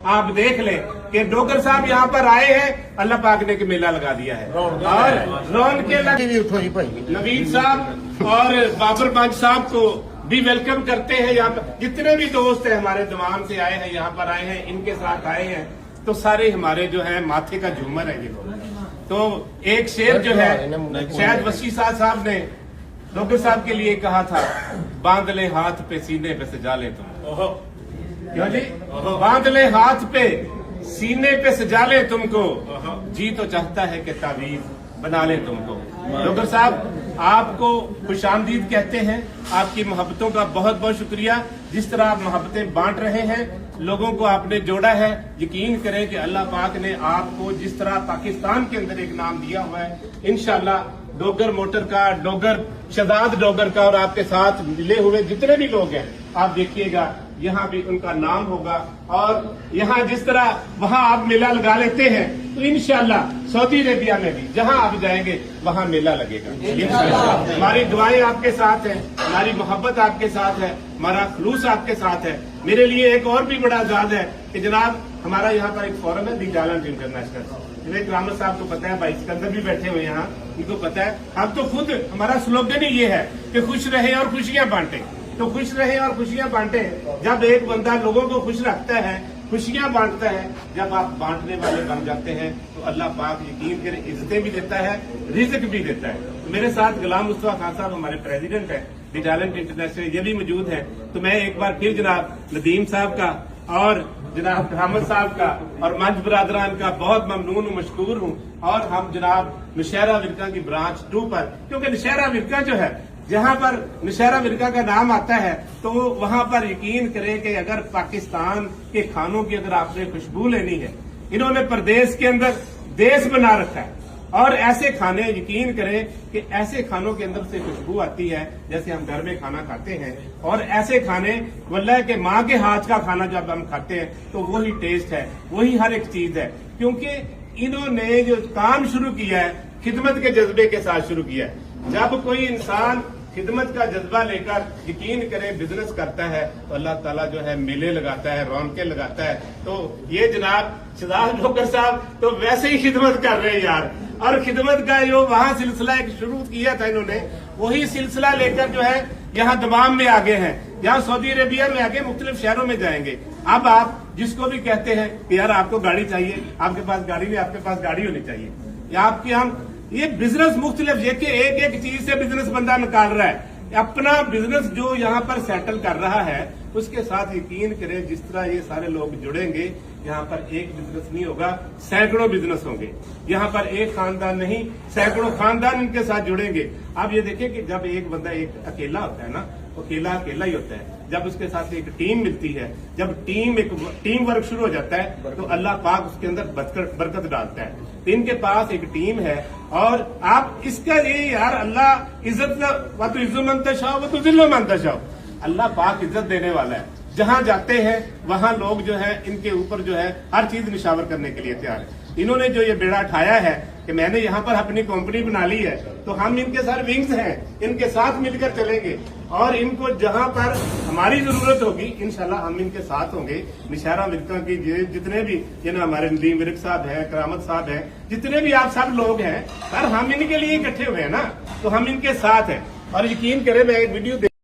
आप देख लें कि डोगर साहब यहाँ पर आए हैं, अल्लाह पाक ने मेला लगा दिया है और रौन के नवीद साहब और बाबर पंच साहब को भी वेलकम करते हैं। यहाँ पर जितने भी दोस्त हैं हमारे दवान से आए हैं, यहाँ पर आए हैं, इनके साथ आए हैं, तो सारे हमारे जो है माथे का झूमर है ये लोग। तो एक शेर जो है शायद वसी साहब ने डोगर साहब के लिए कहा था, बांध ले हाथ पे सीने पे सजा ले तुम। क्यों जी? बांध ले हाथ पे सीने पे सजा ले तुमको, जी तो चाहता है कि तावीज बना ले तुमको। डॉक्टर साहब आपको खुशामदीद कहते हैं, आपकी मोहब्बतों का बहुत बहुत शुक्रिया। जिस तरह आप मोहब्बतें बांट रहे हैं, लोगों को आपने जोड़ा है, यकीन करें कि अल्लाह पाक ने आपको जिस तरह पाकिस्तान के अंदर एक नाम दिया हुआ है, इंशाल्लाह डोगर मोटर का, डोगर शहजाद डोगर का और आपके साथ मिले हुए जितने भी लोग हैं, आप देखिएगा यहाँ भी उनका नाम होगा। और यहाँ जिस तरह वहाँ आप मेला लगा लेते हैं, तो इंशाल्लाह सऊदी अरेबिया में भी जहाँ आप जाएंगे वहाँ मेला लगेगा। हमारी दुआएं आपके साथ हैं, हमारी मोहब्बत आपके साथ है, हमारा खलूस आपके साथ है। मेरे लिए एक और भी बड़ा आजाद है कि जनाब हमारा यहाँ पर एक फोरम है, दी टैलेंट इंटरनेशनल। रामत साहब को पता है, भाई सिकंदर भी बैठे हुए यहाँ, उनको पता है। हम तो खुद हमारा स्लोगन ही ये है कि खुश रहे और खुशियां बांटे। तो खुश रहे और खुशियां बांटे। जब एक बंदा लोगों को खुश रखता है, खुशियां बांटता है, जब आप बांटने वाले बन जाते हैं, तो अल्लाह पाक यकीन करें इज्जतें भी देता है, रिज़्क भी देता है। तो मेरे साथ गुलाम मुस्तफा खान साहब हमारे प्रेसिडेंट हैं, दी टैलेंट इंटरनेशनल, ये भी मौजूद है। तो मैं एक बार फिर जनाब नदीम साहब का और जनाब अहमद साहब का और मंच बरादरान का बहुत ममनून मशकूर हूँ। और हम जनाब नौशहरा विरका की ब्रांच 2 पर, क्योंकि नौशहरा विरका जो है, जहाँ पर नौशहरा विरका का नाम आता है, तो वहाँ पर यकीन करें कि अगर पाकिस्तान के खानों की अगर आपने खुशबू लेनी है, इन्होंने प्रदेश के अंदर देश बना रखा है। और ऐसे खाने, यकीन करें कि ऐसे खानों के अंदर से खुशबू आती है जैसे हम घर में खाना खाते हैं। और ऐसे खाने वल्लाह के माँ के हाथ का खाना जब हम खाते हैं तो वही टेस्ट है, वही हर एक चीज है। क्योंकि इन्होंने जो काम शुरू किया है, खिदमत के जज्बे के साथ शुरू किया है। जब कोई इंसान खिदमत का जज्बा लेकर यकीन करें बिजनेस करता है, तो अल्लाह ताला जो है मेले लगाता है, रौनकें लगाता है। तो ये जनाब शहजाद डोगर साहब तो वैसे ही खिदमत कर रहे हैं यार। और खिदमत का जो वहां सिलसिला एक शुरू किया था इन्होंने, वही सिलसिला लेकर जो है यहाँ दमाम में आगे हैं, यहाँ सऊदी अरेबिया में आगे मुख्तलिफ शहरों में जाएंगे। अब आप जिसको भी कहते हैं कि यार आपको गाड़ी चाहिए, आपके पास गाड़ी नहीं, आपके पास गाड़ी होनी चाहिए, या आपके हम ये बिजनेस मुख्तलिफ, देखिए एक एक चीज से बिजनेस बंदा निकाल रहा है। अपना बिजनेस जो यहाँ पर सेटल कर रहा है, उसके साथ यकीन करें जिस तरह ये सारे लोग जुड़ेंगे, यहाँ पर एक बिजनेस नहीं होगा, सैकड़ों बिजनेस होंगे। यहाँ पर एक खानदान नहीं, सैकड़ों खानदान इनके साथ जुड़ेंगे। आप ये देखिए कि जब एक बंदा एक अकेला होता है ना, तो अकेला अकेला ही होता है। जब उसके साथ एक टीम मिलती है, जब टीम वर्क शुरू हो जाता है, तो अल्लाह पाक उसके अंदर बरकत डालता है। तो इनके पास एक टीम है, और आप इसका ये यार अल्लाह इज्जत व तो इज्जत मंतशा व तो जिल्लो मंतशा, अल्लाह पाक इज्जत देने वाला है। जहां जाते हैं वहां लोग जो है इनके ऊपर जो है हर चीज निशावर करने के लिए तैयार है। इन्होंने जो ये बेड़ा उठाया है कि मैंने यहाँ पर अपनी कंपनी बना ली है, तो हम इनके साथ विंग्स हैं, इनके साथ मिलकर चलेंगे। और इनको जहां पर हमारी जरूरत होगी इंशाल्लाह हम इनके साथ होंगे। नौशहरा विरका की जितने भी हमारे नदीम विरक साहब है, करामत साहब है, जितने भी आप सब लोग हैं, सर हम इनके लिए इकट्ठे हुए हैं ना, तो हम इनके साथ हैं। और यकीन करें मैं एक वीडियो